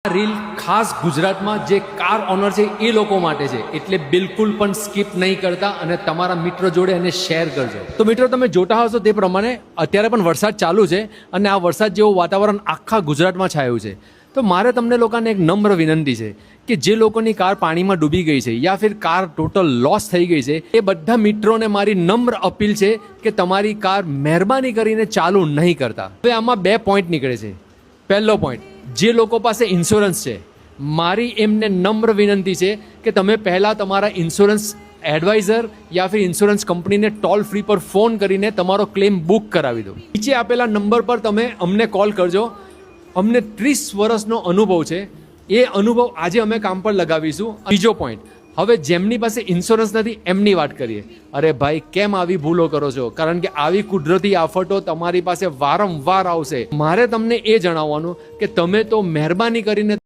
Reel ખાસ ગુજરાતમાં જે કાર ઓનર છે એ લોકો માટે છે, એટલે બિલકુલ પણ સ્કીપ નહીં કરતા અને તમારા મિત્રો જોડે એને શેર કરજો. તો મિત્રો, તમે જોતા હશો તે પ્રમાણે અત્યારે પણ વરસાદ ચાલુ છે અને આ વરસાદ જેવું વાતાવરણ આખા ગુજરાતમાં છાયું છે. તો મારે તમને લોકોને એક નમ્ર વિનંતી છે કે જે લોકોની કાર પાણીમાં ડૂબી ગઈ છે યા ફિર કાર ટોટલ લોસ થઈ ગઈ છે, એ બધા મિત્રોને મારી નમ્ર અપીલ છે કે તમારી કાર મહેરબાની કરીને ચાલુ નહીં કરતા. હવે આમાં બે પોઈન્ટ નીકળે છે. પહેલો પોઈન્ટ, જે લોકો પાસે ઇન્સ્યોરન્સ છે, મારી એમને નમ્ર વિનંતી છે કે તમે પહેલાં તમારા ઇન્સ્યોરન્સ એડવાઇઝર યા ફિર ઇન્સ્યોરન્સ કંપનીને ટોલ ફ્રી પર ફોન કરીને તમારો ક્લેમ બુક કરાવી દો. નીચે આપેલા નંબર પર તમે અમને કોલ કરજો. અમને 30 વર્ષનો અનુભવ છે, એ અનુભવ આજે અમે કામ પર લગાવીશું. બીજો પોઈન્ટ, હવે જેમની પાસે ઇન્સ્યોરન્સ નથી એમની વાત કરીએ. અરે ભાઈ, કેમ આવી ભૂલો કરો છો? કારણ કે આવી કુદરતી આફતો તમારી પાસે વારંવાર આવશે. મારે તમને એ જણાવવાનું કે તમે તો મહેરબાની કરીને